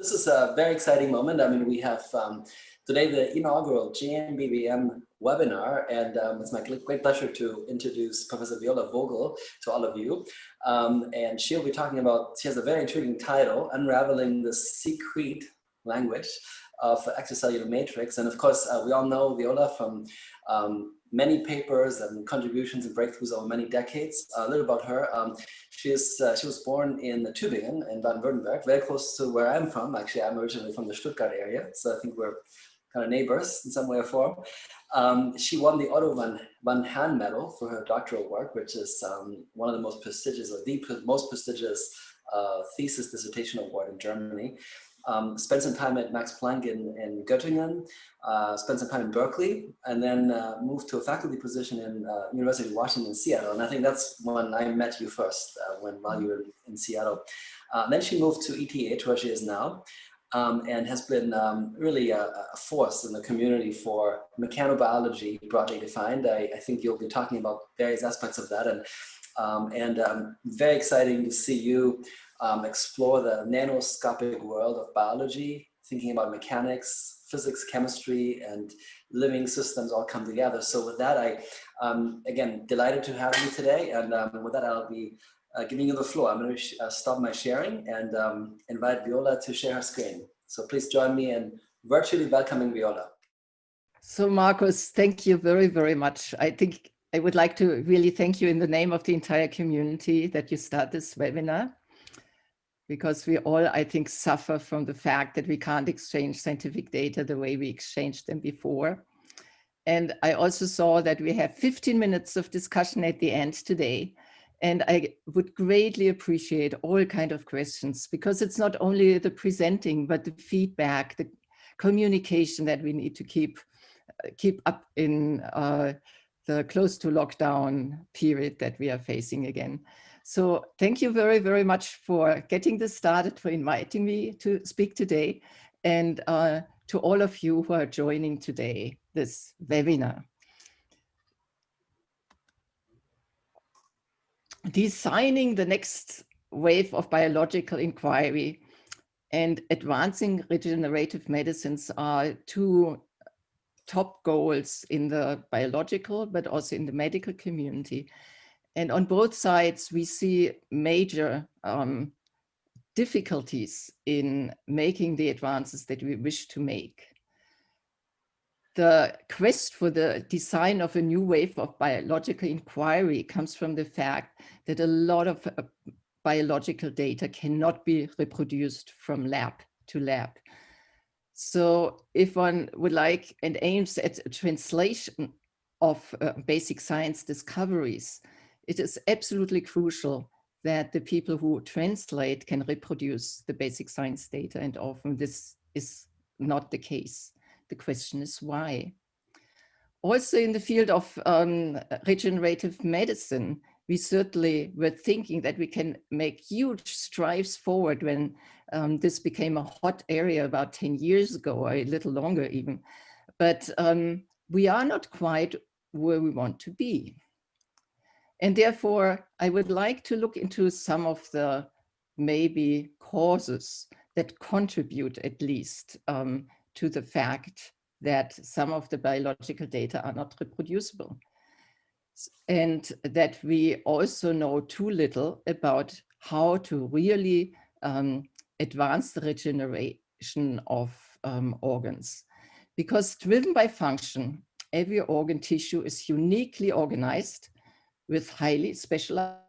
this is a very exciting moment. I mean, we have today the inaugural JMBBM webinar, and it's my great pleasure to introduce Professor Viola Vogel to all of you. And she'll be talking about, she has a very intriguing title, Unraveling the Secrete Language of Extracellular Matrix. And of course, we all know Viola from many papers and contributions and breakthroughs over many decades. A little about her. She was born in Tübingen in Baden-Württemberg, very close to where I'm from. Actually, I'm originally from the Stuttgart area, so I think we're kind of neighbors in some way or form. She won the Otto von Hahn Medal for her doctoral work, which is one of the most prestigious, or the most prestigious thesis dissertation award in Germany. Spent some time at Max Planck in Göttingen, spent some time in Berkeley, and then moved to a faculty position in University of Washington in Seattle. And I think that's when I met you first, while you were in Seattle. Then she moved to ETH, where she is now, and has been really a force in the community for mechanobiology, broadly defined. I think you'll be talking about various aspects of that, and very exciting to see you explore the nanoscopic world of biology, thinking about mechanics, physics, chemistry, and living systems all come together. So with that, I, again, delighted to have you today. And with that, I'll be giving you the floor. I'm going to stop my sharing and invite Viola to share her screen. So please join me in virtually welcoming Viola. So Marcus, thank you very, very much. I think I would like to really thank you in the name of the entire community that you start this webinar, because we all, I think, suffer from the fact that we can't exchange scientific data the way we exchanged them before. And I also saw that we have 15 minutes of discussion at the end today. And I would greatly appreciate all kinds of questions, because it's not only the presenting, but the feedback, the communication that we need to keep up in the close to lockdown period that we are facing again. So thank you very, very much for getting this started, for inviting me to speak today, and to all of you who are joining today, this webinar. Designing the next wave of biological inquiry and advancing regenerative medicines are two top goals in the biological, but also in the medical community. And on both sides, we see major difficulties in making the advances that we wish to make. The quest for the design of a new wave of biological inquiry comes from the fact that a lot of biological data cannot be reproduced from lab to lab. So if one would like and aims at a translation of basic science discoveries, it is absolutely crucial that the people who translate can reproduce the basic science data, and often this is not the case. The question is why. Also in the field of regenerative medicine, we certainly were thinking that we can make huge strides forward when this became a hot area about 10 years ago, or a little longer even. But we are not quite where we want to be. And therefore, I would like to look into some of the maybe causes that contribute at least to the fact that some of the biological data are not reproducible. And that we also know too little about how to really advance the regeneration of organs. Because driven by function, every organ tissue is uniquely organized with highly specialized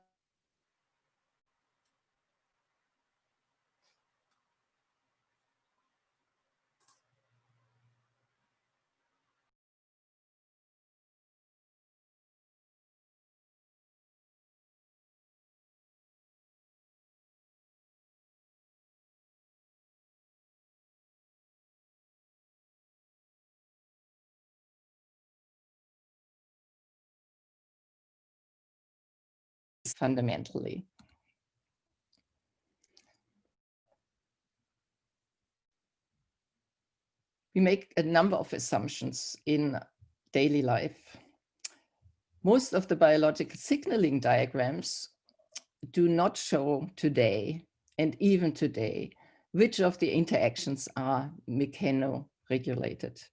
fundamentally. We make a number of assumptions in daily life. Most of the biological signaling diagrams do not show today, and even today, which of the interactions are mechanoregulated.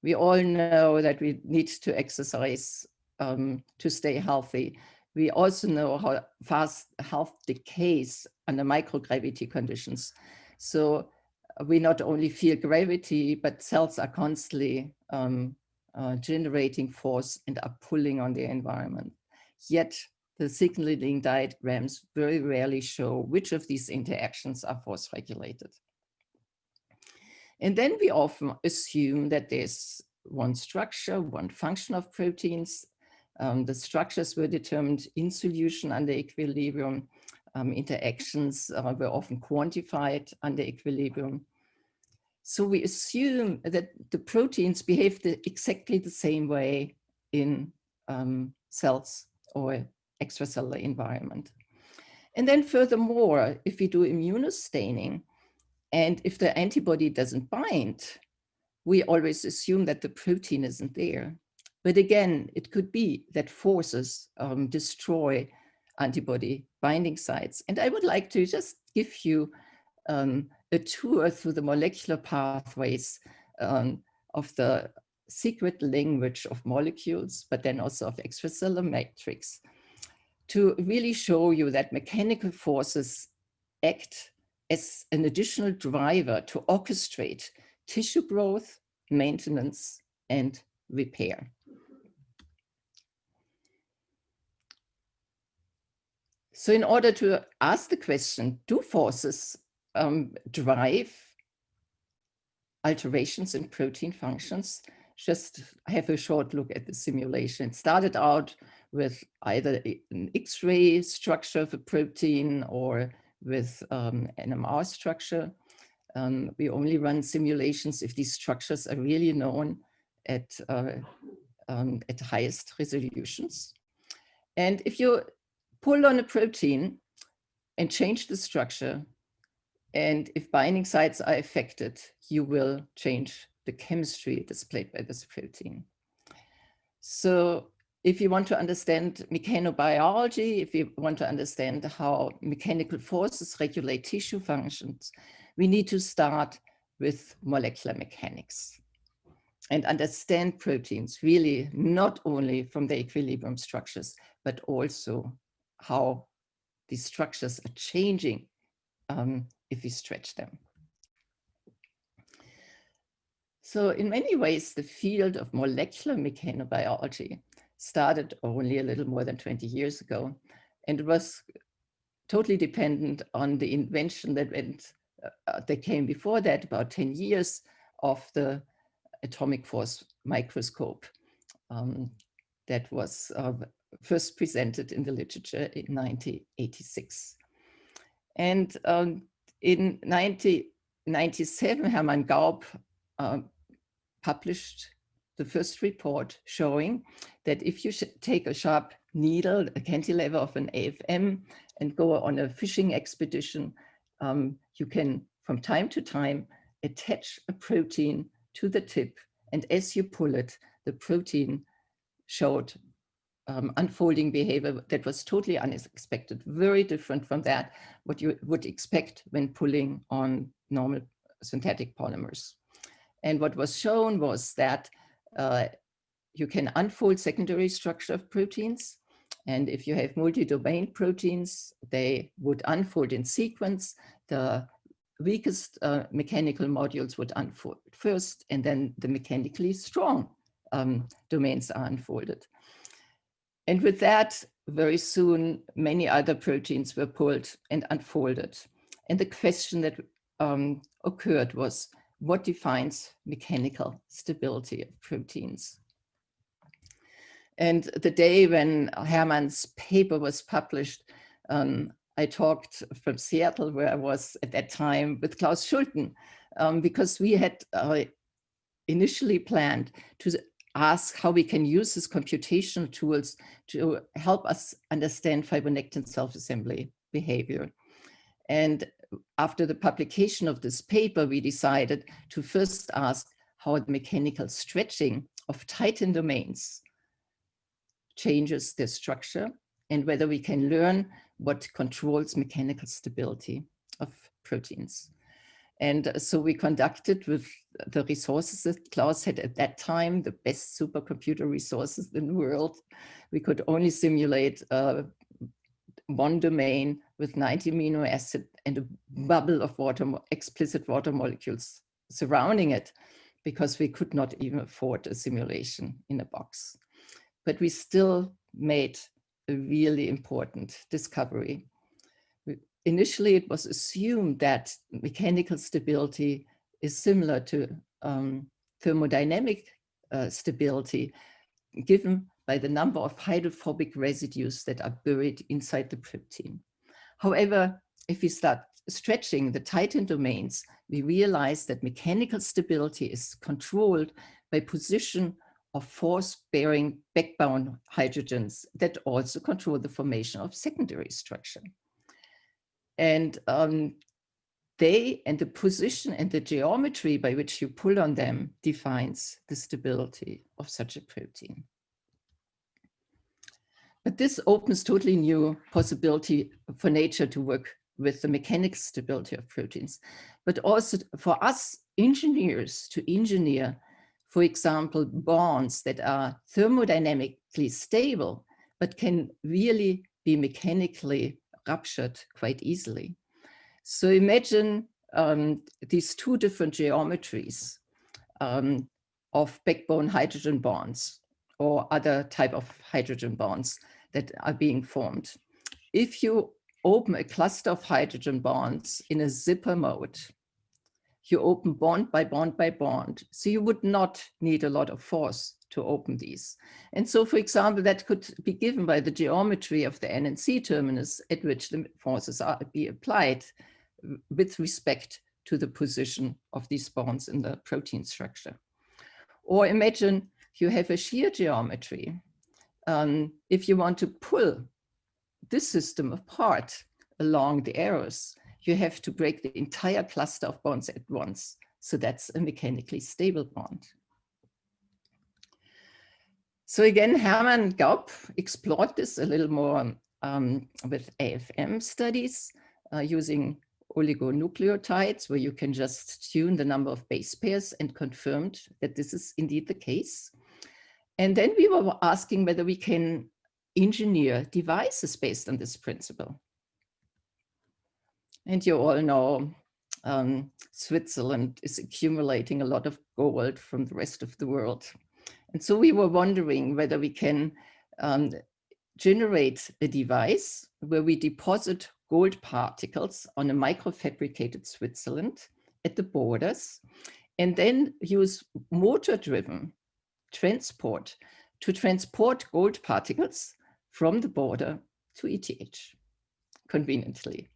We all know that we need to exercise to stay healthy. We also know how fast health decays under microgravity conditions. So we not only feel gravity, but cells are constantly generating force and are pulling on the environment. Yet the signaling diagrams very rarely show which of these interactions are force regulated. And then we often assume that there's one structure, one function of proteins. The structures were determined in solution under equilibrium. Interactions were often quantified under equilibrium. So we assume that the proteins behave exactly the same way in cells or extracellular environment. And then furthermore, if we do immunostaining, and if the antibody doesn't bind, we always assume that the protein isn't there. But again, it could be that forces destroy antibody binding sites. And I would like to just give you a tour through the molecular pathways of the secret language of molecules, but then also of extracellular matrix, to really show you that mechanical forces act as an additional driver to orchestrate tissue growth, maintenance, and repair. So in order to ask the question, do forces drive alterations in protein functions? Just have a short look at the simulation. It started out with either an X-ray structure of a protein or with NMR structure. We only run simulations if these structures are really known at highest resolutions. And if you pull on a protein and change the structure, and if binding sites are affected, you will change the chemistry displayed by this protein. So if you want to understand mechanobiology, if you want to understand how mechanical forces regulate tissue functions, we need to start with molecular mechanics and understand proteins really not only from their equilibrium structures, but also how these structures are changing if we stretch them. So in many ways, the field of molecular mechanobiology started only a little more than 20 years ago, and it was totally dependent on the invention that came before that, about 10 years, of the atomic force microscope that was first presented in the literature in 1986. And in 1997, Hermann Gaub published the first report showing that if you take a sharp needle, a cantilever of an AFM, and go on a fishing expedition, you can, from time to time, attach a protein to the tip. And as you pull it, the protein showed unfolding behavior that was totally unexpected, very different from that, what you would expect when pulling on normal synthetic polymers. And what was shown was that you can unfold secondary structure of proteins. And if you have multi-domain proteins, they would unfold in sequence. The weakest mechanical modules would unfold first, and then the mechanically strong domains are unfolded. And with that, very soon, many other proteins were pulled and unfolded. And the question that occurred was, what defines mechanical stability of proteins? And the day when Hermann's paper was published, I talked from Seattle, where I was at that time, with Klaus Schulten, because we had initially planned to ask how we can use these computational tools to help us understand fibronectin self-assembly behavior. And after the publication of this paper, we decided to first ask how the mechanical stretching of tightened domains changes their structure, and whether we can learn what controls mechanical stability of proteins. And so we conducted with the resources that Klaus had at that time, the best supercomputer resources in the world. We could only simulate one domain with 90 amino acid and a bubble of water, explicit water molecules surrounding it, because we could not even afford a simulation in a box. But we still made a really important discovery. Initially, it was assumed that mechanical stability is similar to thermodynamic stability, given by the number of hydrophobic residues that are buried inside the protein. However, if we start stretching the Titan domains, we realize that mechanical stability is controlled by position of force-bearing backbone hydrogens that also control the formation of secondary structure. And the position and the geometry by which you pull on them defines the stability of such a protein. But this opens totally new possibility for nature to work with the mechanical stability of proteins, but also for us engineers to engineer, for example, bonds that are thermodynamically stable, but can really be mechanically ruptured quite easily. So imagine these two different geometries of backbone hydrogen bonds or other type of hydrogen bonds that are being formed. If you open a cluster of hydrogen bonds in a zipper mode, you open bond by bond by bond. So you would not need a lot of force to open these. And so, for example, that could be given by the geometry of the N and C terminus at which the forces are be applied with respect to the position of these bonds in the protein structure. Or imagine you have a shear geometry. If you want to pull this system apart along the arrows, you have to break the entire cluster of bonds at once. So that's a mechanically stable bond. So again, Hermann Gaup explored this a little more with AFM studies using oligonucleotides, where you can just tune the number of base pairs, and confirmed that this is indeed the case. And then we were asking whether we can engineer devices based on this principle. And you all know Switzerland is accumulating a lot of gold from the rest of the world. And so we were wondering whether we can generate a device where we deposit gold particles on a microfabricated Switzerland at the borders, and then use motor-driven transport to transport gold particles from the border to ETH conveniently.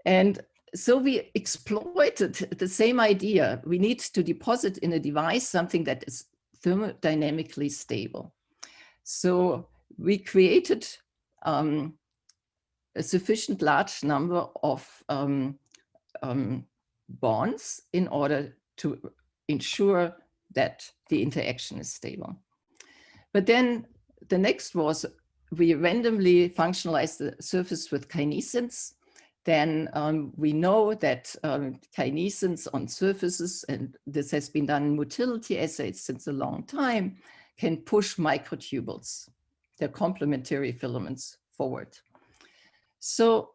And so we exploited the same idea. We need to deposit in a device something that is thermodynamically stable. So we created a sufficient large number of bonds in order to ensure that the interaction is stable. But then the next was we randomly functionalized the surface with kinesins. Then we know that kinesins on surfaces, and this has been done in motility assays since a long time, can push microtubules, their complementary filaments, forward. So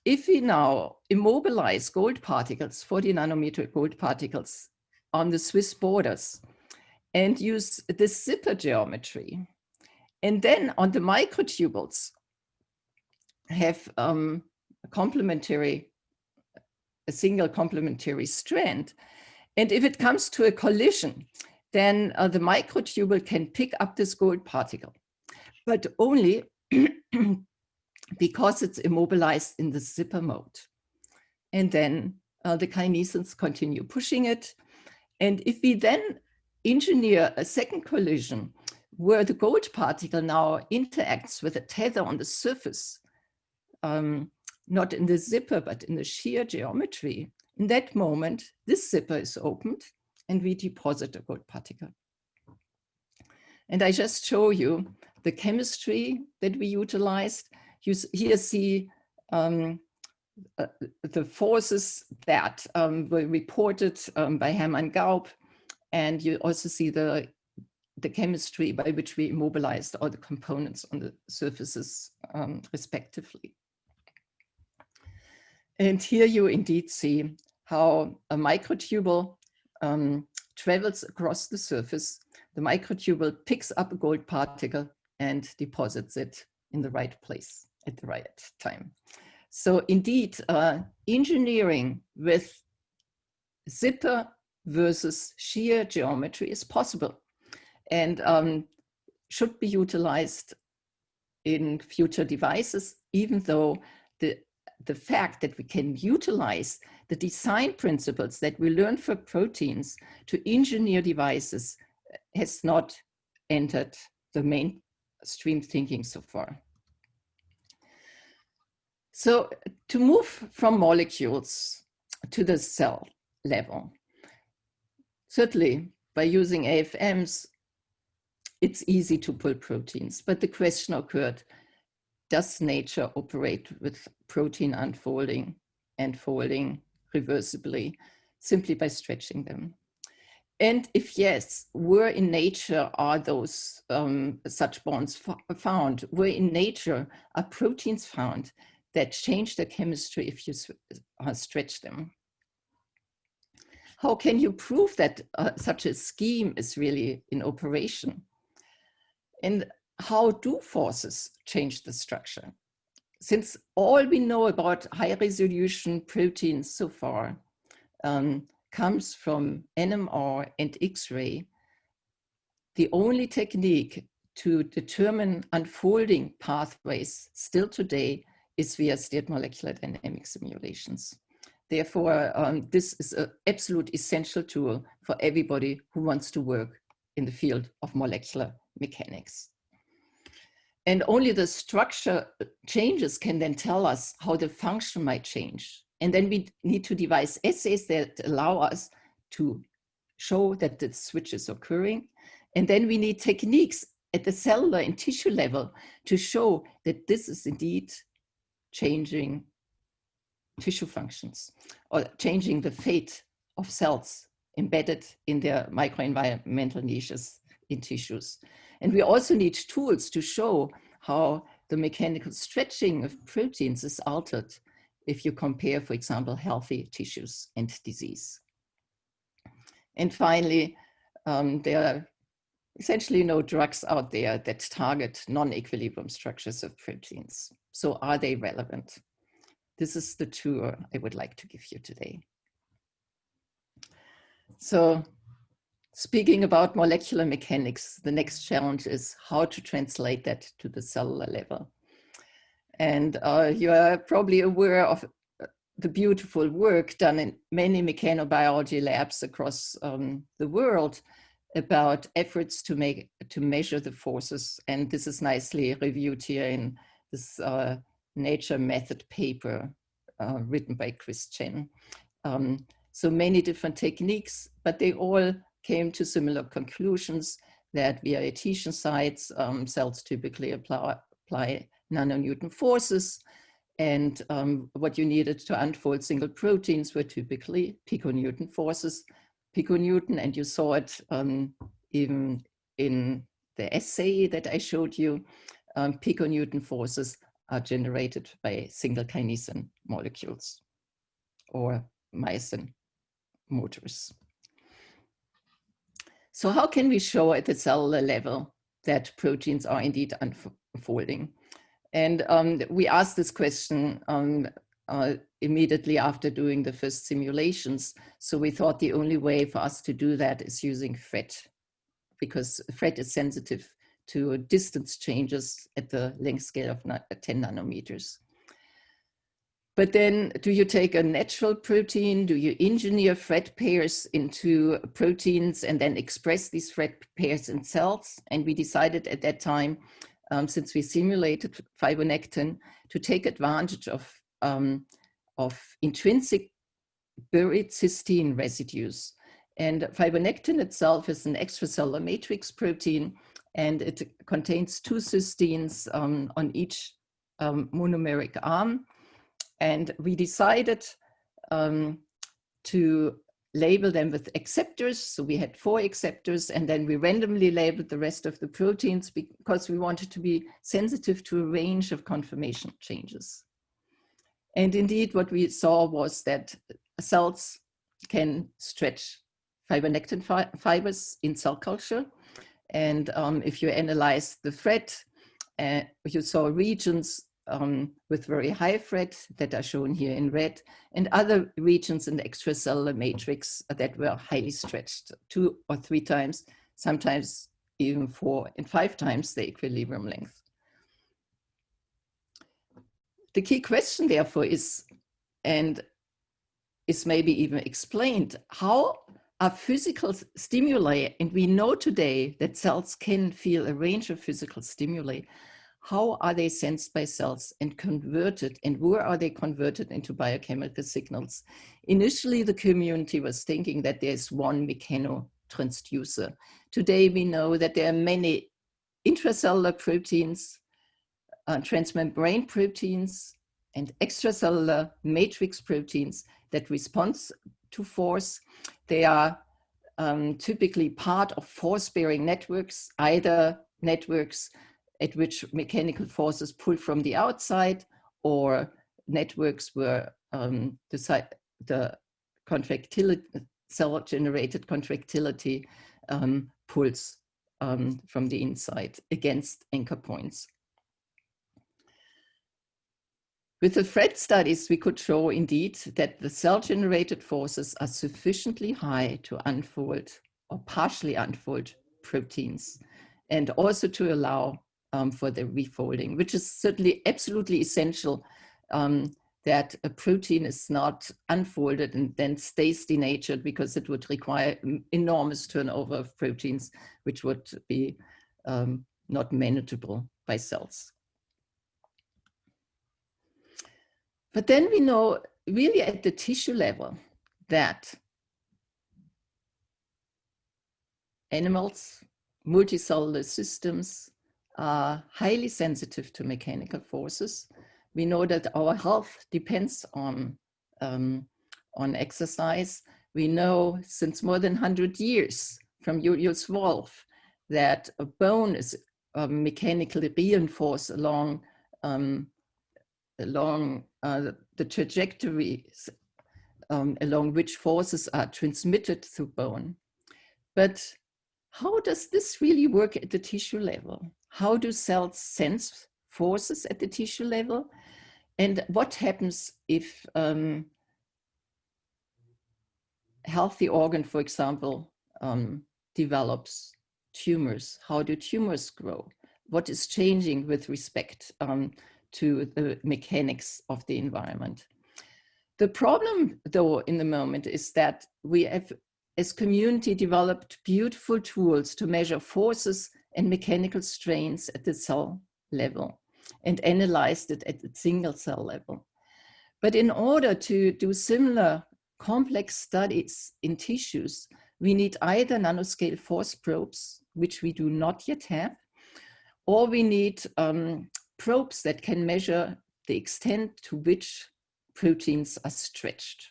if we now immobilize gold particles, 40 nanometer gold particles on the Swiss borders, and use this zipper geometry, and then on the microtubules have a single complementary strand. And if it comes to a collision, then the microtubule can pick up this gold particle, but only because it's immobilized in the zipper mode. And then the kinesins continue pushing it. And if we then engineer a second collision where the gold particle now interacts with a tether on the surface, not in the zipper, but in the shear geometry, in that moment, this zipper is opened and we deposit a gold particle. And I just show you the chemistry that we utilized. You here see the forces that were reported by Hermann Gaub, and you also see the chemistry by which we immobilized all the components on the surfaces respectively. And here you indeed see how a microtubule travels across the surface. The microtubule picks up a gold particle and deposits it in the right place at the right time. So indeed, engineering with zipper versus shear geometry is possible and should be utilized in future devices, even though the fact that we can utilize the design principles that we learned for proteins to engineer devices has not entered the mainstream thinking so far. So to move from molecules to the cell level, certainly by using AFMs, it's easy to pull proteins, but the question occurred, does nature operate with protein unfolding and folding reversibly simply by stretching them? And if yes, where in nature are those such bonds found? Where in nature are proteins found that change their chemistry if you stretch them? How can you prove that such a scheme is really in operation? And how do forces change the structure? Since all we know about high resolution proteins so far comes from NMR and X-ray, the only technique to determine unfolding pathways still today is via steered molecular dynamic simulations. Therefore, this is an absolute essential tool for everybody who wants to work in the field of molecular mechanics. And only the structure changes can then tell us how the function might change. And then we need to devise assays that allow us to show that the switch is occurring. And then we need techniques at the cellular and tissue level to show that this is indeed changing tissue functions or changing the fate of cells embedded in their microenvironmental niches in tissues. And we also need tools to show how the mechanical stretching of proteins is altered if you compare, for example, healthy tissues and disease. And finally, there are essentially no drugs out there that target non-equilibrium structures of proteins. So are they relevant? This is the tour I would like to give you today. So speaking about molecular mechanics, the next challenge is how to translate that to the cellular level. And you are probably aware of the beautiful work done in many mechanobiology labs across the world about efforts to measure the forces. And this is nicely reviewed here in this Nature method paper written by Chris Chen. So many different techniques, but they all came to similar conclusions that via adhesion sites, cells typically apply nanonewton forces. And what you needed to unfold single proteins were typically piconewton forces. Piconewton, and you saw it even in the essay that I showed you, piconewton forces are generated by single kinesin molecules or myosin motors. So how can we show at the cellular level that proteins are indeed unfolding? And we asked this question immediately after doing the first simulations. So we thought the only way for us to do that is using FRET, because FRET is sensitive to distance changes at the length scale of 10 nanometers. But then do you take a natural protein? Do you engineer FRET pairs into proteins and then express these FRET pairs in cells? And we decided at that time, since we simulated fibronectin, to take advantage of intrinsic buried cysteine residues. And fibronectin itself is an extracellular matrix protein, and it contains 2 cysteines on each monomeric arm. And we decided to label them with acceptors. So we had 4 acceptors, and then we randomly labeled the rest of the proteins because we wanted to be sensitive to a range of conformation changes. And indeed, what we saw was that cells can stretch fibronectin fibers in cell culture. And if you analyze the FRET, you saw regions with very high FRET that are shown here in red, and other regions in the extracellular matrix that were highly stretched 2 or 3 times, sometimes even 4 and 5 times the equilibrium length. The key question, therefore, is, and is maybe even explained, how are physical stimuli, and we know today that cells can feel a range of physical stimuli, how are they sensed by cells and converted, and where are they converted into biochemical signals? Initially, the community was thinking that there's one mechanotransducer. Today, we know that there are many intracellular proteins, transmembrane proteins, and extracellular matrix proteins that respond to force. They are typically part of force-bearing networks, either networks at which mechanical forces pull from the outside, or networks where the contractility, cell-generated contractility pulls from the inside against anchor points. With the FRET studies, we could show indeed that the cell-generated forces are sufficiently high to unfold or partially unfold proteins, and also to allow for the refolding, which is certainly absolutely essential, that a protein is not unfolded and then stays denatured, because it would require enormous turnover of proteins, which would be not manageable by cells. But then we know really at the tissue level that animals, multicellular systems are highly sensitive to mechanical forces. We know that our health depends on exercise. We know since more than 100 years from Julius Wolff that a bone is mechanically reinforced along the trajectories along which forces are transmitted through bone. But how does this really work at the tissue level? How do cells sense forces at the tissue level? And what happens if healthy organ, for example, develops tumors? How do tumors grow? What is changing with respect to the mechanics of the environment? The problem, though, in the moment is that we have, as community, developed beautiful tools to measure forces and mechanical strains at the cell level and analyzed it at the single cell level. But in order to do similar complex studies in tissues, we need either nanoscale force probes, which we do not yet have, or we need probes that can measure the extent to which proteins are stretched.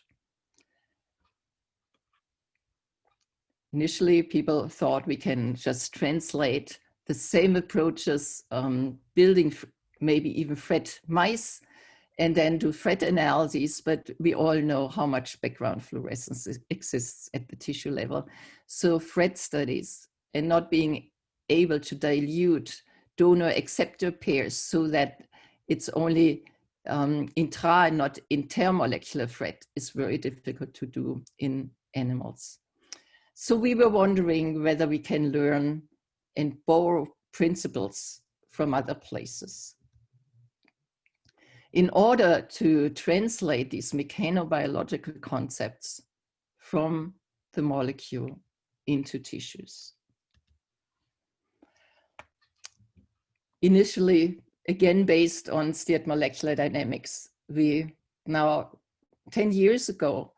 Initially, people thought we can just translate the same approaches, building maybe even FRET mice, and then do FRET analyses, but we all know how much background fluorescence exists at the tissue level. So FRET studies, and not being able to dilute donor-acceptor pairs so that it's only intra and not intermolecular FRET, is very difficult to do in animals. So we were wondering whether we can learn and borrow principles from other places in order to translate these mechanobiological concepts from the molecule into tissues. Initially, again, based on steered molecular dynamics, we now 10 years ago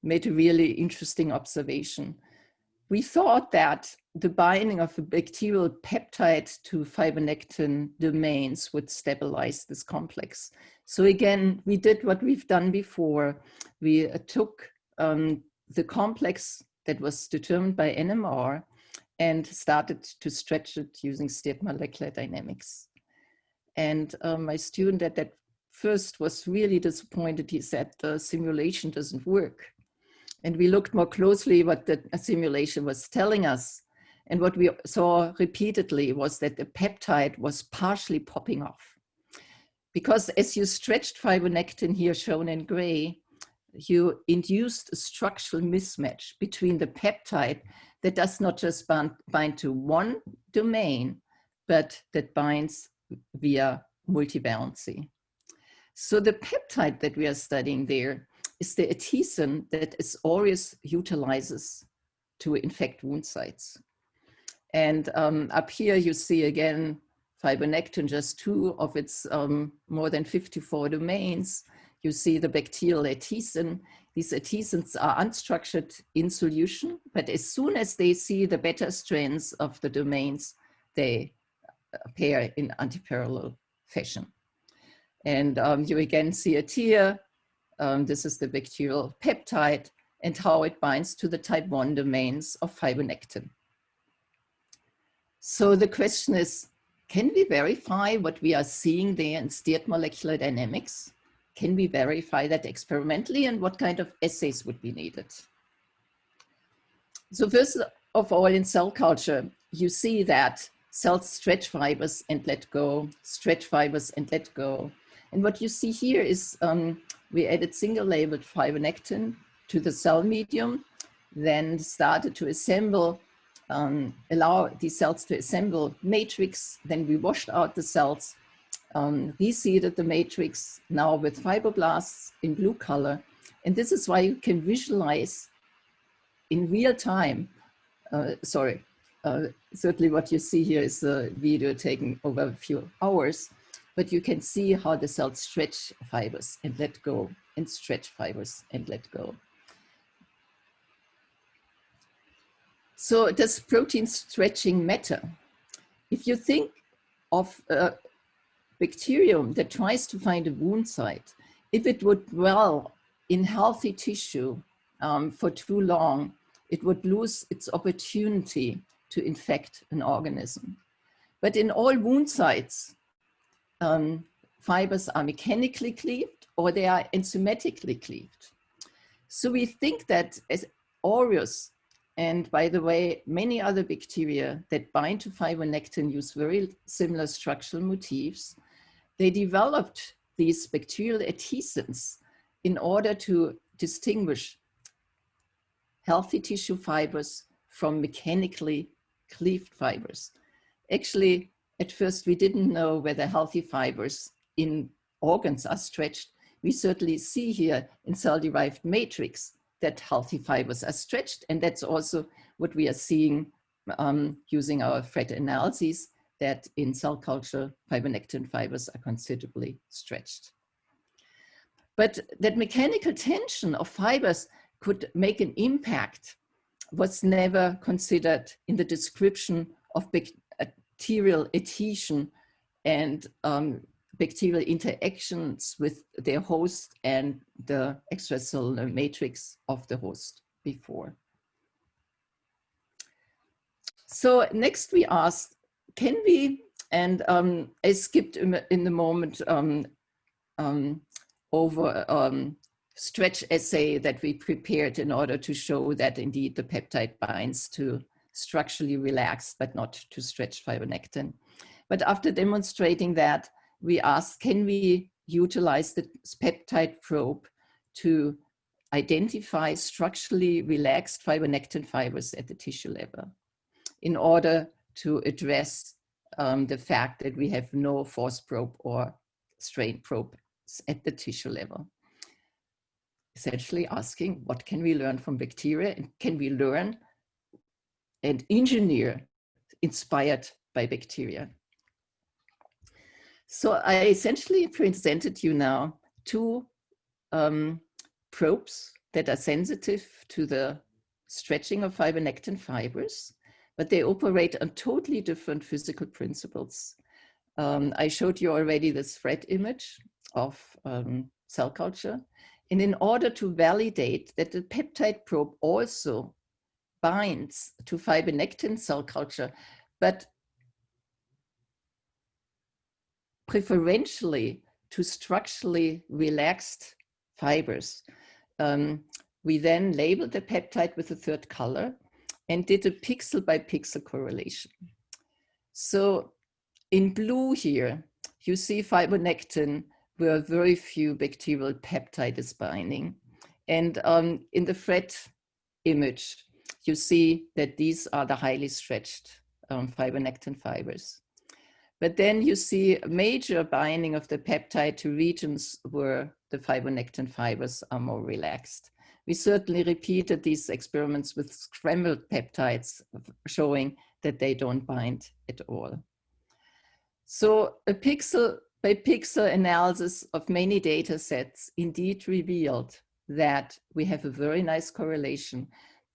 made a really interesting observation. We thought that the binding of a bacterial peptide to fibronectin domains would stabilize this complex. So again, we did what we've done before. We took the complex that was determined by NMR and started to stretch it using state molecular dynamics. And my student at that first was really disappointed. He said the simulation doesn't work. And we looked more closely what the simulation was telling us. And what we saw repeatedly was that the peptide was partially popping off. Because as you stretched fibronectin here shown in gray, you induced a structural mismatch between the peptide that does not just bind to one domain, but that binds via multivalency. So the peptide that we are studying there is the adhesin that is aureus utilizes to infect wound sites. And up here you see again fibronectin, just 2 of its more than 54 domains. You see the bacterial adhesin. These adhesins are unstructured in solution, but as soon as they see the beta strands of the domains, they pair in antiparallel fashion. And you again see it here. This is the bacterial peptide and how it binds to the type 1 domains of fibronectin. So the question is, can we verify what we are seeing there in state molecular dynamics? Can we verify that experimentally, and what kind of assays would be needed? So first of all, in cell culture, you see that cells stretch fibers and let go, stretch fibers and let go. And what you see here is we added single-labeled fibronectin to the cell medium, then started to assemble, allow these cells to assemble matrix. Then we washed out the cells, reseeded the matrix now with fibroblasts in blue color. And this is why you can visualize in real time, certainly what you see here is a video taken over a few hours, but you can see how the cells stretch fibers and let go, and stretch fibers and let go. So does protein stretching matter? If you think of a bacterium that tries to find a wound site, if it would dwell in healthy tissue for too long, it would lose its opportunity to infect an organism. But in all wound sites, fibers are mechanically cleaved or they are enzymatically cleaved. So we think that as aureus, and by the way, many other bacteria that bind to fibronectin use very similar structural motifs, they developed these bacterial adhesins in order to distinguish healthy tissue fibers from mechanically cleaved fibers. Actually, at first we didn't know whether healthy fibers in organs are stretched. We certainly see here in cell-derived matrix that healthy fibers are stretched, and that's also what we are seeing using our FRET analyses, that in cell culture, fibronectin fibers are considerably stretched. But that mechanical tension of fibers could make an impact was never considered in the description of bacterial adhesion and bacterial interactions with their host and the extracellular matrix of the host before. So next we asked, can we, and I skipped in the moment over stretch assay that we prepared in order to show that indeed the peptide binds to structurally relaxed but not to stretch fibronectin. But after demonstrating that, we asked, can we utilize the peptide probe to identify structurally relaxed fibronectin fibers at the tissue level in order to address the fact that we have no force probe or strain probe at the tissue level. Essentially asking, what can we learn from bacteria, and can we learn and engineer inspired by bacteria? So I essentially presented you now 2 probes that are sensitive to the stretching of fibronectin fibers. but they operate on totally different physical principles. I showed you already this thread image of cell culture. And in order to validate that the peptide probe also binds to fibronectin cell culture, but preferentially to structurally relaxed fibers, we then labeled the peptide with a third color and did a pixel by pixel correlation. So in blue here, you see fibronectin where very few bacterial peptide is binding. And in the thread image, you see that these are the highly stretched fibronectin fibers. But then you see major binding of the peptide to regions where the fibronectin fibers are more relaxed. We certainly repeated these experiments with scrambled peptides, showing that they don't bind at all. So a pixel by pixel analysis of many data sets indeed revealed that we have a very nice correlation.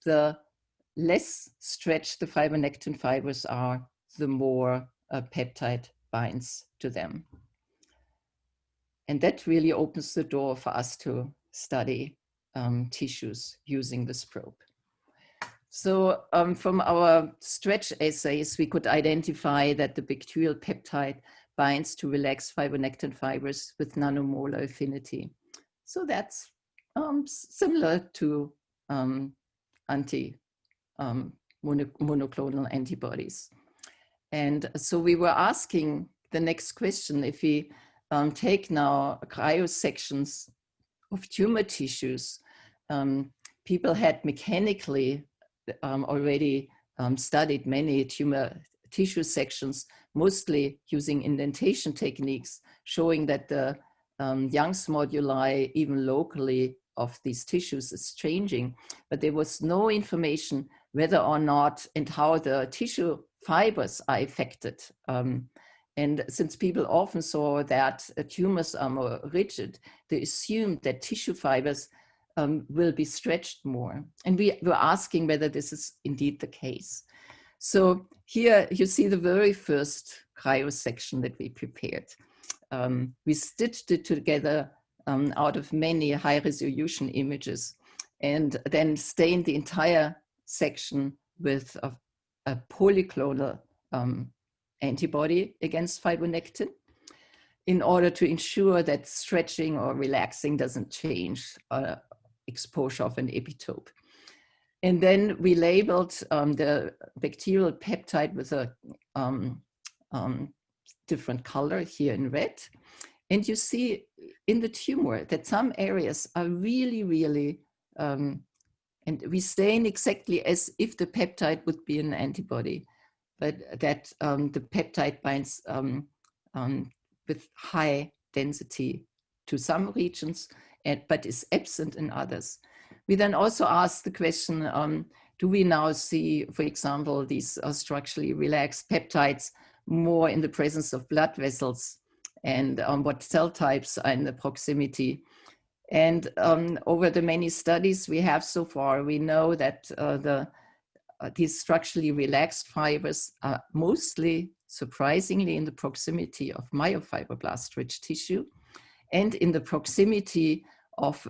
The less stretched the fibronectin fibers are, the more a peptide binds to them. And that really opens the door for us to study tissues using this probe. So from our stretch assays, we could identify that the bacterial peptide binds to relaxed fibronectin fibers with nanomolar affinity. So that's similar to monoclonal antibodies. And so we were asking the next question, if we take now cryosections of tumor tissues, people had mechanically already studied many tumor tissue sections, mostly using indentation techniques, showing that the Young's moduli, even locally, of these tissues is changing, but there was no information whether or not and how the tissue fibers are affected. And since people often saw that tumors are more rigid, they assumed that tissue fibers will be stretched more. And we were asking whether this is indeed the case. So here you see the very first cryosection that we prepared. We stitched it together out of many high resolution images and then stained the entire section with a polyclonal antibody against fibronectin in order to ensure that stretching or relaxing doesn't change exposure of an epitope. And then we labeled the bacterial peptide with a different color here in red. And you see in the tumor that some areas are really, really, and we stain exactly as if the peptide would be an antibody, but that the peptide binds with high density to some regions, but is absent in others. We then also asked the question, do we now see, for example, these structurally relaxed peptides more in the presence of blood vessels, and what cell types are in the proximity? And over the many studies we have so far, we know that these structurally relaxed fibers are mostly, surprisingly, in the proximity of myofibroblasts-rich tissue and in the proximity of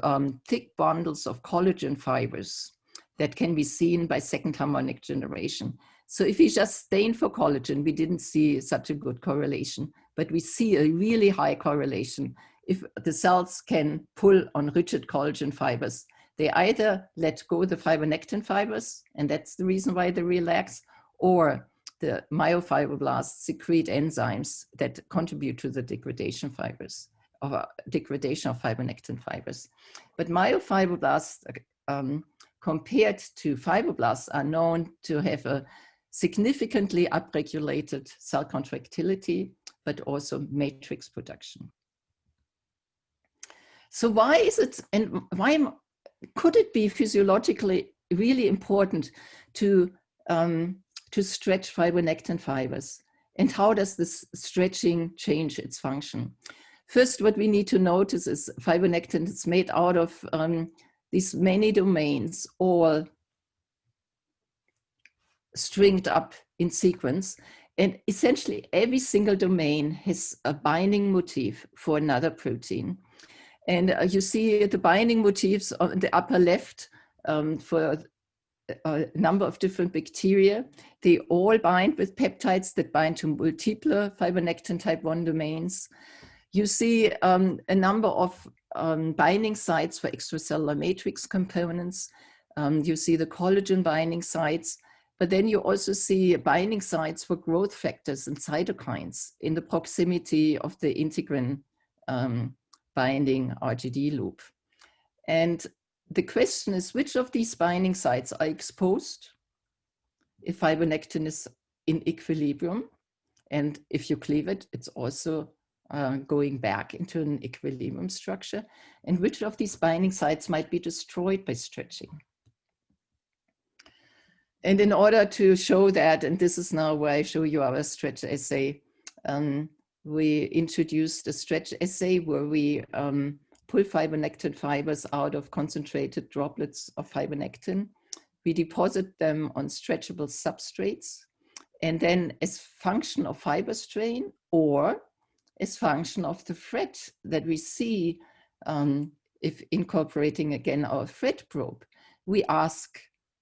thick bundles of collagen fibers that can be seen by second harmonic generation. So if we just stain for collagen, we didn't see such a good correlation, but we see a really high correlation. If the cells can pull on rigid collagen fibers, they either let go the fibronectin fibers, and that's the reason why they relax, or the myofibroblasts secrete enzymes that contribute to the degradation fibers, or degradation of fibronectin fibers. But myofibroblasts, compared to fibroblasts, are known to have a significantly upregulated cell contractility, but also matrix production. So why is it, and why could it be physiologically really important to stretch fibronectin fibers? And how does this stretching change its function? First, what we need to notice is fibronectin is made out of these many domains, all stringed up in sequence. And essentially every single domain has a binding motif for another protein. And you see the binding motifs on the upper left for a number of different bacteria. They all bind with peptides that bind to multiple fibronectin type 1 domains. You see a number of binding sites for extracellular matrix components. You see the collagen binding sites, but then you also see binding sites for growth factors and cytokines in the proximity of the integrin binding RGD loop. And the question is, which of these binding sites are exposed if fibronectin is in equilibrium? And if you cleave it, it's also going back into an equilibrium structure. And which of these binding sites might be destroyed by stretching? And in order to show that, and this is now where I show you our stretch assay, we introduced a stretch assay where we pull fibronectin fibers out of concentrated droplets of fibronectin. We deposit them on stretchable substrates, and then as function of fiber strain or as function of the thread that we see, if incorporating again our thread probe, we ask,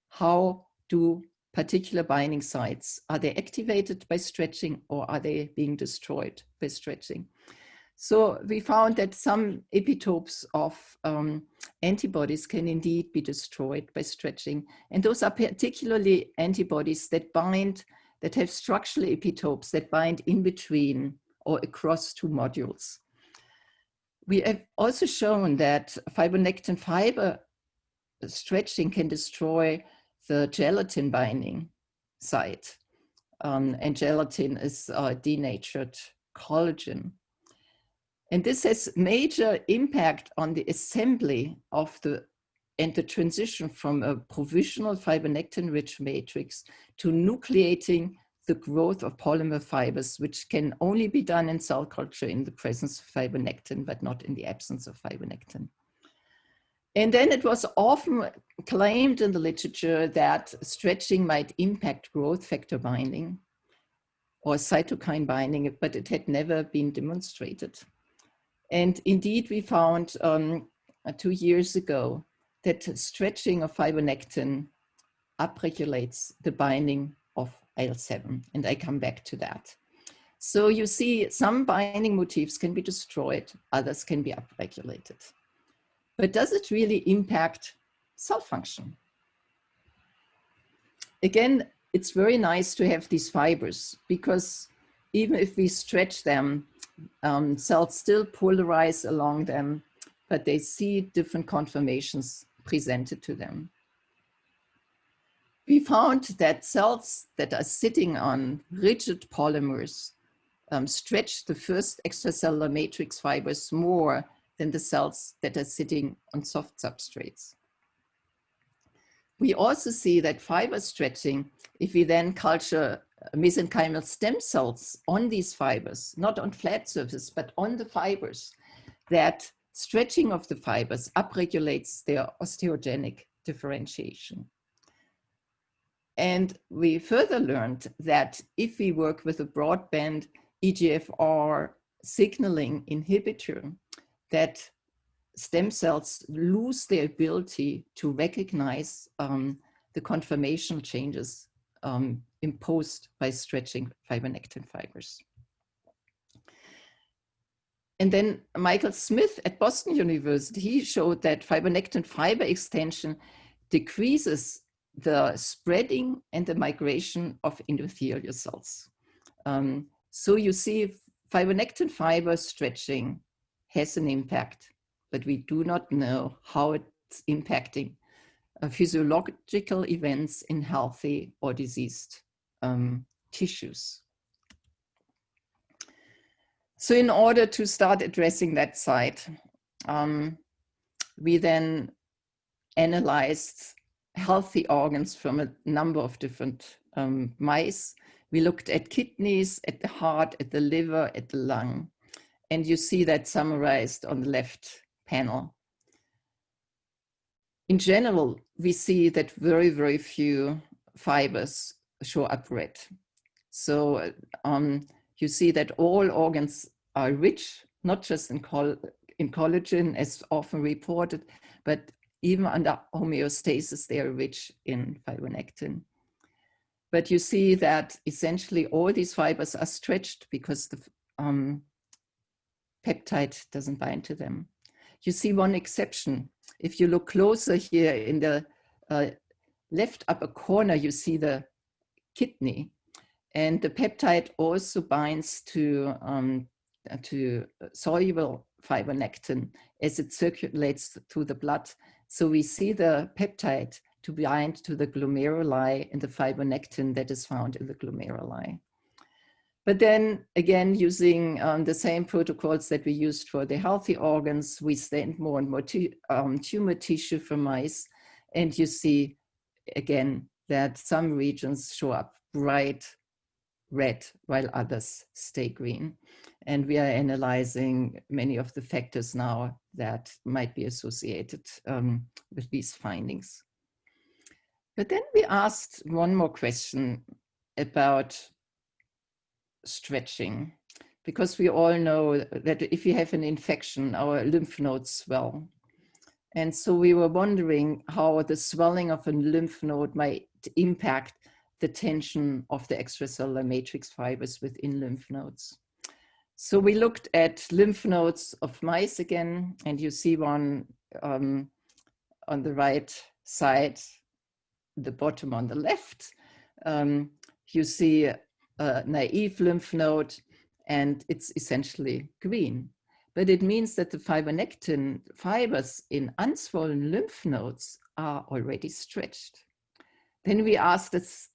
how do particular binding sites, are they activated by stretching or are they being destroyed by stretching? So we found that some epitopes of antibodies can indeed be destroyed by stretching. And those are particularly antibodies that bind, that have structural epitopes that bind in between or across two modules. We have also shown that fibronectin fiber stretching can destroy the gelatin binding site. And gelatin is denatured collagen. And this has major impact on the assembly of and the transition from a provisional fibronectin-rich matrix to nucleating the growth of polymer fibers, which can only be done in cell culture in the presence of fibronectin, but not in the absence of fibronectin. And then it was often claimed in the literature that stretching might impact growth factor binding or cytokine binding, but it had never been demonstrated. And indeed, we found 2 years ago that stretching of fibronectin upregulates the binding of IL-7, and I come back to that. So you see, some binding motifs can be destroyed, others can be upregulated. But does it really impact cell function? Again, it's very nice to have these fibers, because even if we stretch them, cells still polarize along them, but they see different conformations presented to them. We found that cells that are sitting on rigid polymers stretch the first extracellular matrix fibers more than the cells that are sitting on soft substrates. We also see that fiber stretching, if we then culture mesenchymal stem cells on these fibers, not on flat surfaces, but on the fibers, that stretching of the fibers upregulates their osteogenic differentiation. And we further learned that if we work with a broadband EGFR signaling inhibitor, that stem cells lose their ability to recognize the conformational changes imposed by stretching fibronectin fibers. And then Michael Smith at Boston University, he showed that fibronectin fiber extension decreases the spreading and the migration of endothelial cells. So you see, fibronectin fiber stretching has an impact, but we do not know how it's impacting physiological events in healthy or diseased tissues. So in order to start addressing that side, we then analyzed healthy organs from a number of different mice. We looked at kidneys, at the heart, at the liver, at the lung. And you see that summarized on the left panel. In general, we see that very, very few fibers show up red. So you see that all organs are rich, not just in collagen as often reported, but even under homeostasis, they are rich in fibronectin. But you see that essentially all these fibers are stretched because the peptide doesn't bind to them. You see one exception. If you look closer here in the left upper corner, you see the kidney. And the peptide also binds to soluble fibronectin as it circulates through the blood. So we see the peptide to bind to the glomeruli and the fibronectin that is found in the glomeruli. But then again, using the same protocols that we used for the healthy organs, we send more and more tumor tissue from mice. And you see again that some regions show up bright red while others stay green. And we are analyzing many of the factors now that might be associated with these findings. But then we asked one more question about stretching, because we all know that if you have an infection, our lymph nodes swell. And so we were wondering how the swelling of a lymph node might impact the tension of the extracellular matrix fibers within lymph nodes. So we looked at lymph nodes of mice again, and you see one on the right side, the bottom on the left. You see a naive lymph node, and it's essentially green. But it means that the fibronectin fibers in unswollen lymph nodes are already stretched. Then we asked us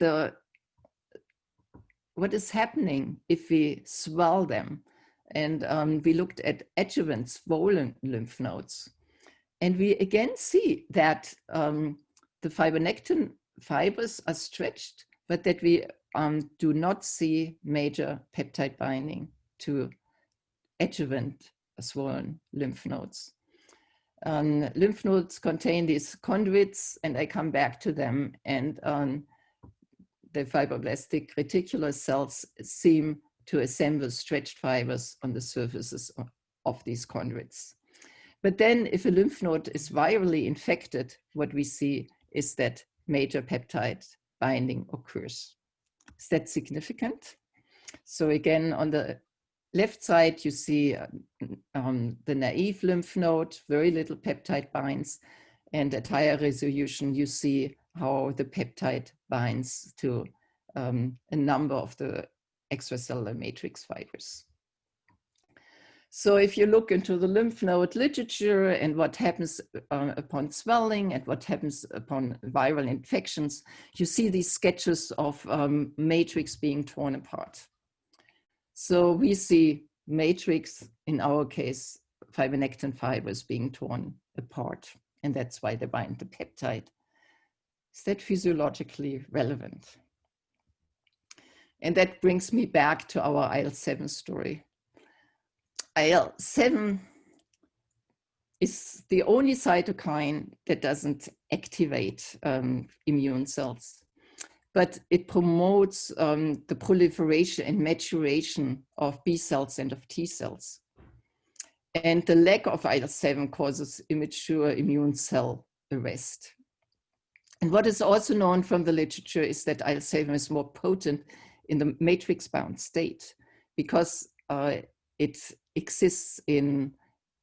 what is happening if we swell them? And we looked at adjuvant swollen lymph nodes. And we again see that the fibronectin fibers are stretched, but that we do not see major peptide binding to adjuvant swollen lymph nodes. Lymph nodes contain these conduits, and I come back to them, and the fibroblastic reticular cells seem to assemble stretched fibers on the surfaces of these conduits. But then if a lymph node is virally infected, what we see is that major peptide binding occurs. Is that significant? So again, on the left side, you see the naive lymph node, very little peptide binds, and at higher resolution, you see how the peptide binds to a number of the extracellular matrix fibers. So if you look into the lymph node literature and what happens upon swelling and what happens upon viral infections, you see these sketches of matrix being torn apart. So we see matrix, in our case, fibronectin fibers being torn apart, and that's why they bind the peptide. Is that physiologically relevant? And that brings me back to our IL-7 story. IL-7 is the only cytokine that doesn't activate immune cells, but it promotes the proliferation and maturation of B cells and of T cells. And the lack of IL-7 causes immature immune cell arrest. And what is also known from the literature is that IL-7 is more potent in the matrix-bound state because it exists in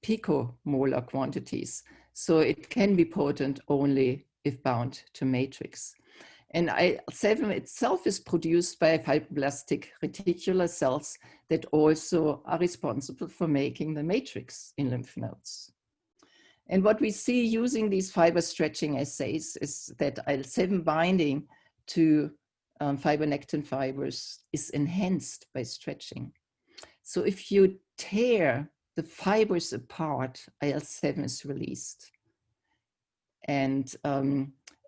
picomolar quantities. So it can be potent only if bound to matrix. And IL-7 itself is produced by fibroblastic reticular cells that also are responsible for making the matrix in lymph nodes. And what we see using these fiber stretching assays is that IL-7 binding to fibronectin fibers is enhanced by stretching. So if you tear the fibers apart, IL-7 is released. And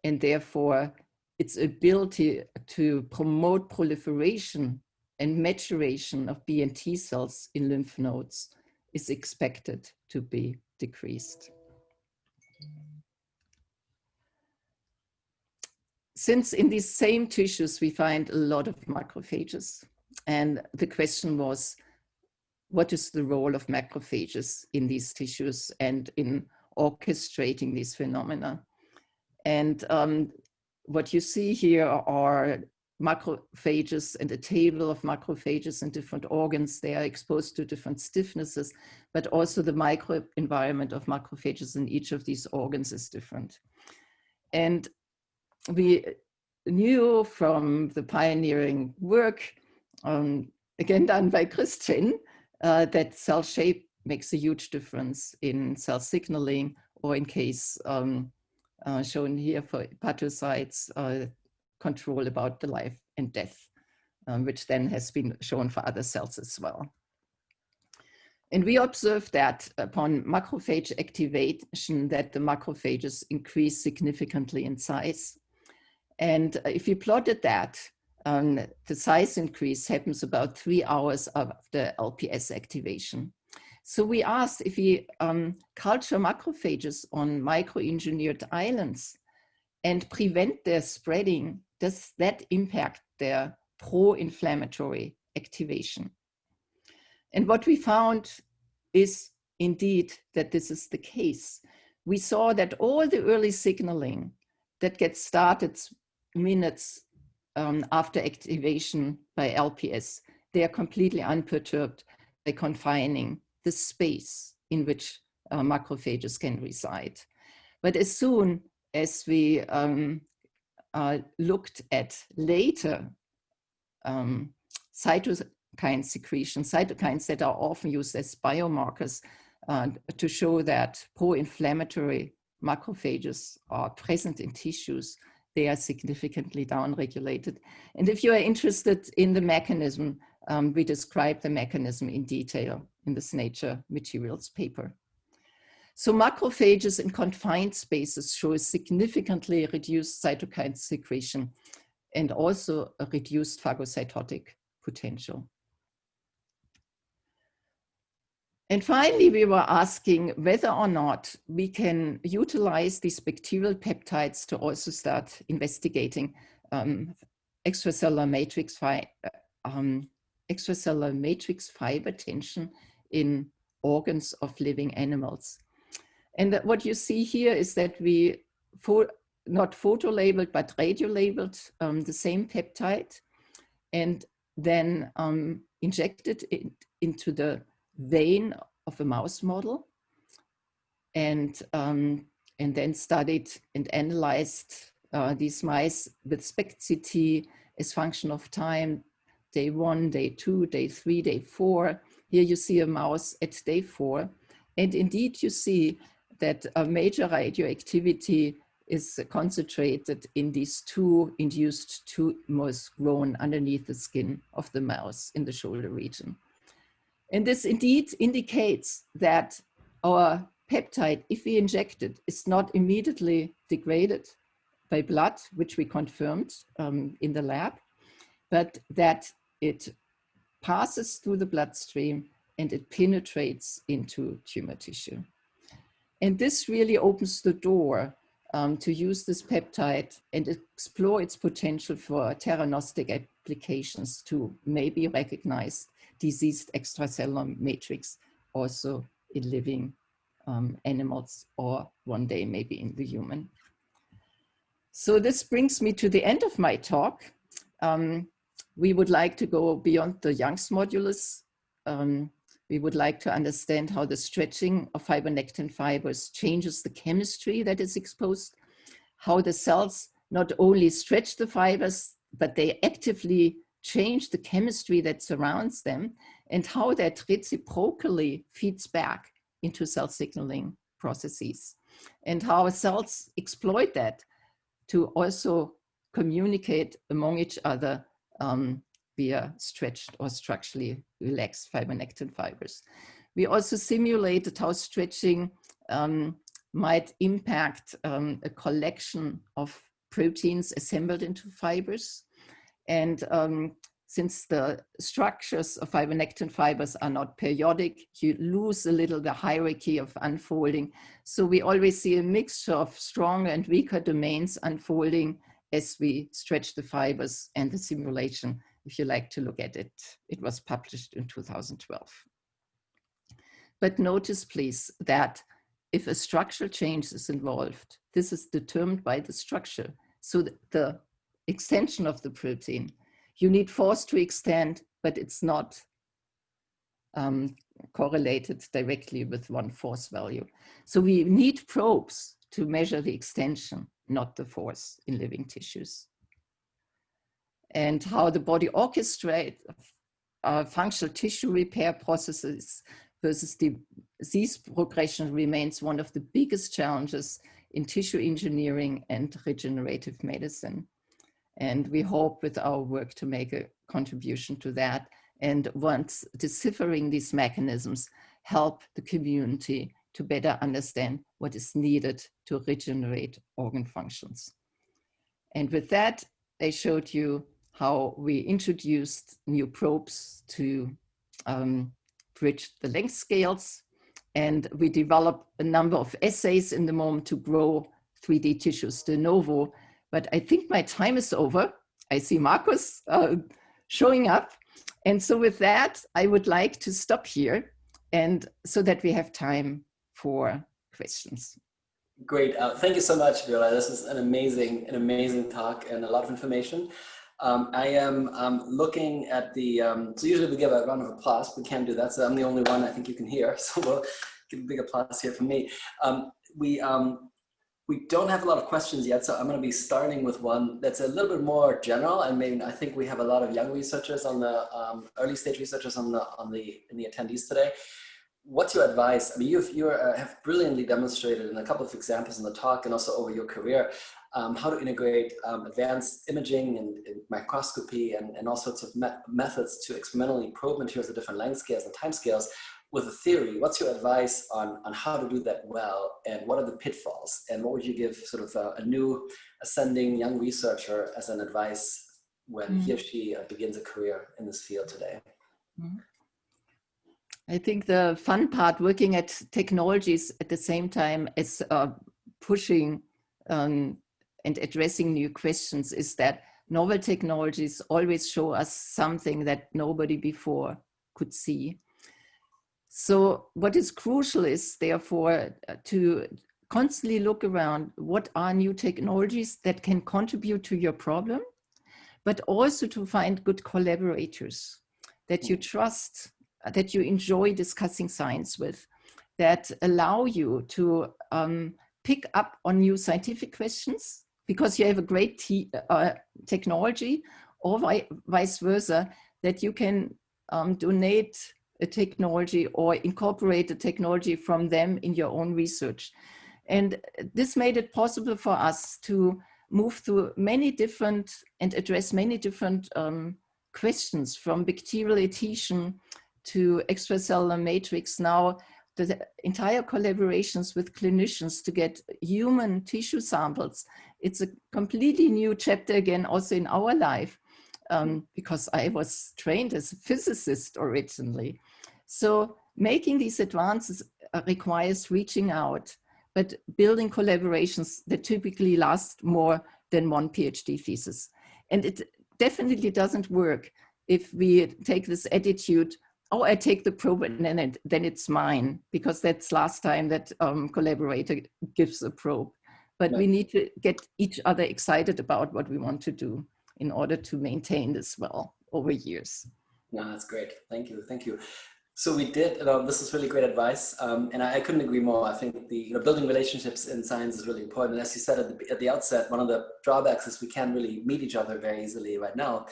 therefore, its ability to promote proliferation and maturation of B and T cells in lymph nodes is expected to be decreased. since in these same tissues, we find a lot of macrophages. And the question was, what is the role of macrophages in these tissues and in orchestrating these phenomena? And what you see here are macrophages and a table of macrophages in different organs. They are exposed to different stiffnesses, but also the microenvironment of macrophages in each of these organs is different. And we knew from the pioneering work, again done by Christian, that cell shape makes a huge difference in cell signaling, or in case shown here for hepatocytes, control about the life and death, which then has been shown for other cells as well. And we observed that upon macrophage activation, that the macrophages increase significantly in size. And if you plotted that, the size increase happens about 3 hours after LPS activation. So we asked, if we culture macrophages on microengineered islands and prevent their spreading, does that impact their pro-inflammatory activation? And what we found is indeed that this is the case. We saw that all the early signaling that gets started minutes after activation by LPS, they are completely unperturbed by confining the space in which macrophages can reside. But as soon as we looked at later cytokine secretion, cytokines that are often used as biomarkers to show that pro-inflammatory macrophages are present in tissues, they are significantly downregulated. And if you are interested in the mechanism, we describe the mechanism in detail in this Nature Materials paper. So macrophages in confined spaces show a significantly reduced cytokine secretion and also a reduced phagocytotic potential. And finally, we were asking whether or not we can utilize these bacterial peptides to also start investigating extracellular matrix fiber tension in organs of living animals. And what you see here is that we not photo-labeled, but radio-labeled the same peptide and then injected it into the vein of a mouse model and then studied and analyzed these mice with SPECT-CT as function of time, day 1, day 2, day 3, day 4. Here you see a mouse at day 4. And indeed you see that a major radioactivity is concentrated in these 2 induced tumors grown underneath the skin of the mouse in the shoulder region. And this indeed indicates that our peptide, if we inject it, is not immediately degraded by blood, which we confirmed in the lab, but that it passes through the bloodstream and it penetrates into tumor tissue. And this really opens the door to use this peptide and explore its potential for theranostic applications to maybe recognize diseased extracellular matrix also in living animals, or one day maybe in the human. So this brings me to the end of my talk. We would like to go beyond the Young's modulus. We would like to understand how the stretching of fibronectin fibers changes the chemistry that is exposed, how the cells not only stretch the fibers, but they actively change the chemistry that surrounds them, and how that reciprocally feeds back into cell signaling processes, and how cells exploit that to also communicate among each other via stretched or structurally relaxed fibronectin fibers. We also simulated how stretching might impact a collection of proteins assembled into fibers. And since the structures of fibronectin fibers are not periodic, you lose a little the hierarchy of unfolding. So we always see a mixture of stronger and weaker domains unfolding as we stretch the fibers, and the simulation, if you like to look at it. It was published in 2012. But notice, please, that if a structural change is involved, this is determined by the structure. So the extension of the protein, you need force to extend, but it's not correlated directly with one force value. So we need probes to measure the extension, not the force in living tissues. And how the body orchestrates functional tissue repair processes versus disease progression remains one of the biggest challenges in tissue engineering and regenerative medicine. And we hope with our work to make a contribution to that. And once deciphering these mechanisms, help the community to better understand what is needed to regenerate organ functions. And with that, I showed you how we introduced new probes to bridge the length scales. And we developed a number of assays in the moment to grow 3D tissues de novo. But I think my time is over. I see Marcus showing up. And so with that, I would like to stop here, and so that we have time for questions. Great. Thank you so much, Viola. This is an amazing talk and a lot of information. I am looking at the, so usually we give a round of applause. We can't do that, so I'm the only one I think you can hear. So we'll give a big applause here from me. We don't have a lot of questions yet, so I'm going to be starting with one that's a little bit more general. I mean, I think we have a lot of young researchers on the early stage researchers in the attendees today. What's your advice? I mean, you have brilliantly demonstrated in a couple of examples in the talk and also over your career how to integrate advanced imaging and microscopy and all sorts of methods to experimentally probe materials at different length scales and time scales with a theory. What's your advice on how to do that well, and what are the pitfalls, and what would you give sort of a new ascending young researcher as an advice when he or she begins a career in this field today? I think the fun part working at technologies at the same time as pushing and addressing new questions is that novel technologies always show us something that nobody before could see. So what is crucial is therefore to constantly look around what are new technologies that can contribute to your problem, but also to find good collaborators that you trust, that you enjoy discussing science with, that allow you to pick up on new scientific questions because you have a great technology, or vice versa, that you can donate a technology or incorporate the technology from them in your own research. And this made it possible for us to move through many different and address many different questions, from bacterial adhesion to extracellular matrix. Now, the entire collaborations with clinicians to get human tissue samples. It's a completely new chapter again, also in our life, because I was trained as a physicist originally. So making these advances requires reaching out, but building collaborations that typically last more than one PhD thesis. And it definitely doesn't work if we take this attitude, oh, I take the probe and then it's mine, because that's last time that collaborator gives a probe. But we need to get each other excited about what we want to do in order to maintain this well over years. No, that's great. Thank you. Thank you. So we did, this is really great advice. And I couldn't agree more. I think building relationships in science is really important. And as you said at the outset, one of the drawbacks is we can't really meet each other very easily right now.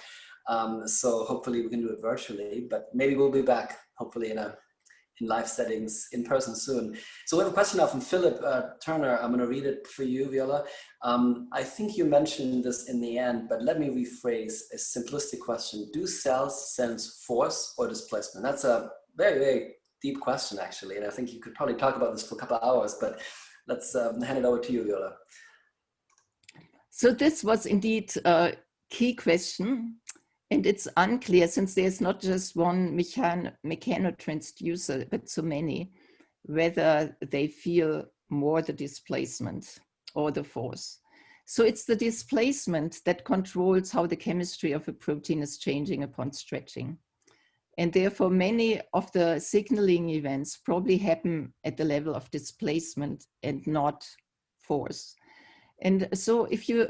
So hopefully we can do it virtually, but maybe we'll be back hopefully in live settings in person soon. So we have a question now from Philip Turner. I'm going to read it for you, Viola. I think you mentioned this in the end, but let me rephrase a simplistic question. Do cells sense force or displacement? That's a very, very deep question, actually. And I think you could probably talk about this for a couple of hours, but let's hand it over to you, Viola. So this was indeed a key question. And it's unclear, since there's not just one mechanotransducer, but so many, whether they feel more the displacement or the force. So it's the displacement that controls how the chemistry of a protein is changing upon stretching. And therefore, many of the signaling events probably happen at the level of displacement and not force. And so if you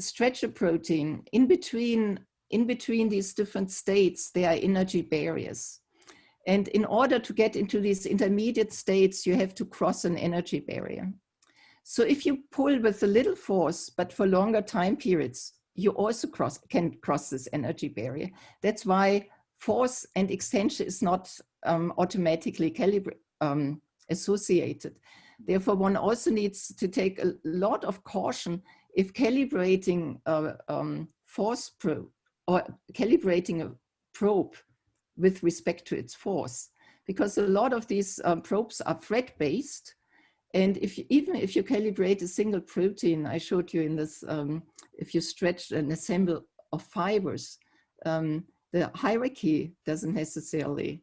stretch a protein, in between these different states, there are energy barriers. And in order to get into these intermediate states, you have to cross an energy barrier. So if you pull with a little force, but for longer time periods, you also can cross this energy barrier. That's why force and extension is not automatically associated. Therefore, one also needs to take a lot of caution if calibrating a force probe or calibrating a probe with respect to its force, because a lot of these probes are thread-based. And even if you calibrate a single protein, I showed you in this, if you stretch and assemble of fibers, the hierarchy doesn't necessarily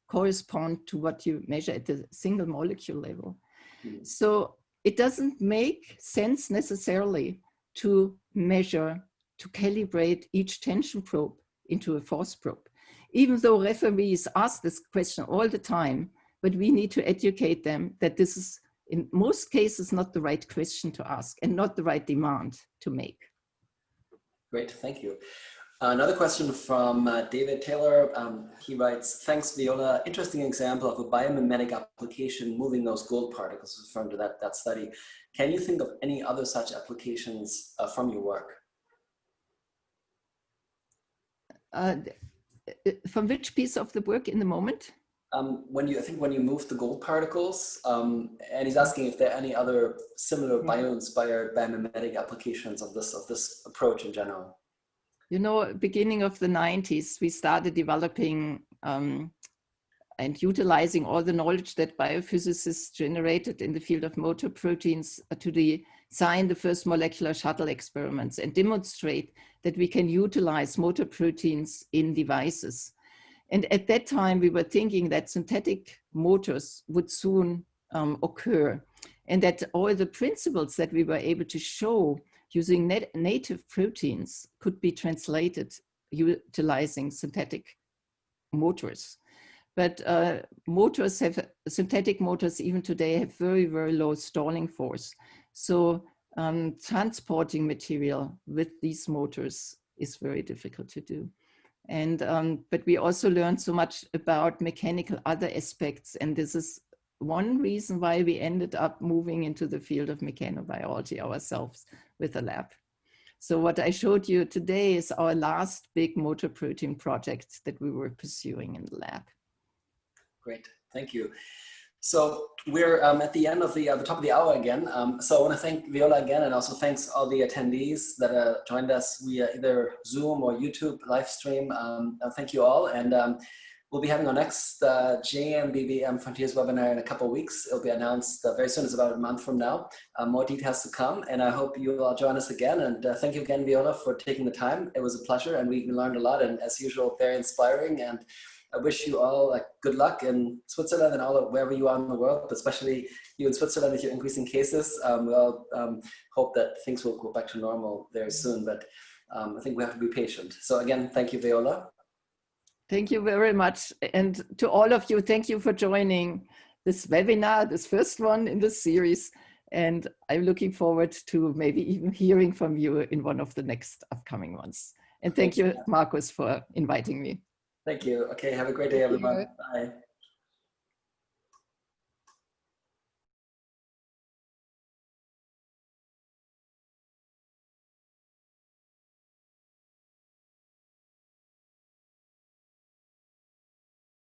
correspond to what you measure at the single molecule level. Mm. So it doesn't make sense necessarily to measure, to calibrate each tension probe into a force probe, even though referees ask this question all the time, but we need to educate them that this is, in most cases, not the right question to ask and not the right demand to make. Great, thank you. Another question from David Taylor. He writes, thanks, Viola. Interesting example of a biomimetic application moving those gold particles, referring to that study. Can you think of any other such applications from your work? From which piece of the work in the moment? When you move the gold particles, and he's asking if there are any other similar bio-inspired biomimetic applications of this approach in general. You know, beginning of the 90s, we started developing and utilizing all the knowledge that biophysicists generated in the field of motor proteins to design the first molecular shuttle experiments and demonstrate that we can utilize motor proteins in devices. And at that time, we were thinking that synthetic motors would soon occur, and that all the principles that we were able to show using native proteins could be translated utilizing synthetic motors. But synthetic motors even today have very, very low stalling force. So transporting material with these motors is very difficult to do. And but we also learned so much about mechanical other aspects, and this is one reason why we ended up moving into the field of mechanobiology ourselves with the lab. So what I showed you today is our last big motor protein project that we were pursuing in the lab. Great, thank you. So we're at the end of the top of the hour again. So I want to thank Viola again, and also thanks all the attendees that joined us via either Zoom or YouTube live stream. Thank you all, and we'll be having our next JMBBM Frontiers webinar in a couple of weeks. It'll be announced very soon. It's about a month from now. More details to come, and I hope you all join us again. And thank you again, Viola, for taking the time. It was a pleasure, and we learned a lot, and as usual, very inspiring. And I wish you all good luck in Switzerland and wherever you are in the world, but especially you in Switzerland with your increasing cases. We all hope that things will go back to normal very soon, but I think we have to be patient. So again, thank you, Viola. Thank you very much. And to all of you, thank you for joining this webinar, this first one in this series. And I'm looking forward to maybe even hearing from you in one of the next upcoming ones. And thank you, Marcus, for inviting me. Thank you. Okay, have a great day, everyone. Bye.